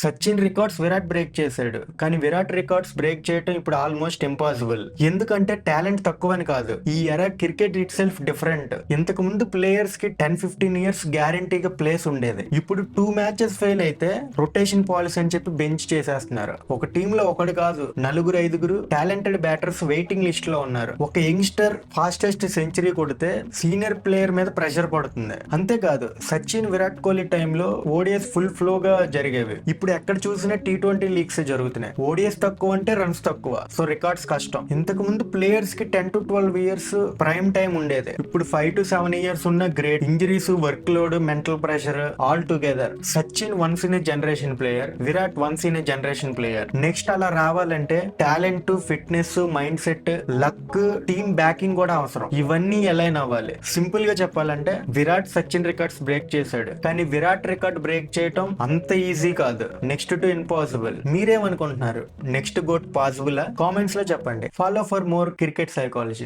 Sachin records Virat break చేశాడు, కానీ Virat records break చేయడం ఇప్పుడు ఆల్మోస్ట్ ఇంపాసిబుల్. ఎందుకంటే టాలెంట్ తక్కువని కాదు, ఈ ఎరా క్రికెట్ ఇట్ సెల్ఫ్ డిఫరెంట్. ఇంతకు ముందు ప్లేయర్స్ కి 10-15 ఇయర్స్ గ్యారంటీగా ప్లేస్ ఉండేది. ఇప్పుడు 2 మ్యాచెస్ ఫెయిల్ అయితే రొటేషన్ పాలసీ అని చెప్పి బెంచ్ చేసేస్తున్నారు. ఒక టీమ్ లో ఒకటి కాదు, 4-5 టాలెంటెడ్ బ్యాటర్స్ వెయిటింగ్ లిస్ట్ లో ఉన్నారు. ఒక యంగ్స్టర్ ఫాస్టెస్ట్ సెంచరీ కొడితే సీనియర్ ప్లేయర్ మీద ప్రెషర్ పడుతుంది. అంతేకాదు సచిన్ విరాట్ కోహ్లీ టైంలో ఓడిఎస్ ఫుల్ ఫ్లో గా జరిగేవి. ఇప్పుడు ఎక్కడ చూసినా T20 లీగ్స్ జరుగుతున్నాయి. ఓడిఎస్ తక్కువ అంటే రన్స్ తక్కువ, సో రికార్డ్స్ కష్టం. ఇంతకు ముందు ప్లేయర్స్ కి 10-12 ఇయర్స్ ప్రైమ్ టైం ఉండేది. ఇప్పుడు 5-7 ఇయర్స్ ఉన్న great. Injuries, work load, mental pressure all together. Sachin once in a generation player, Virat once in a generation player. Next అలా రావాలంటే talent, fitness, mind set, luck, team backing కూడా అవసరం. ఇవన్నీ align అవ్వాలి. Simple గా చెప్పాలంటే విరాట్ సచిన్ రికార్డ్స్ బ్రేక్ చేశాడు, కానీ విరాట్ రికార్డ్ బ్రేక్ చేయటం అంత ఈజీ కాదు. Next to impossible. మీరేమనుకుంటున్నారు? Next goat possible? కామెంట్స్ లో చెప్పండి. Follow for more cricket psychology.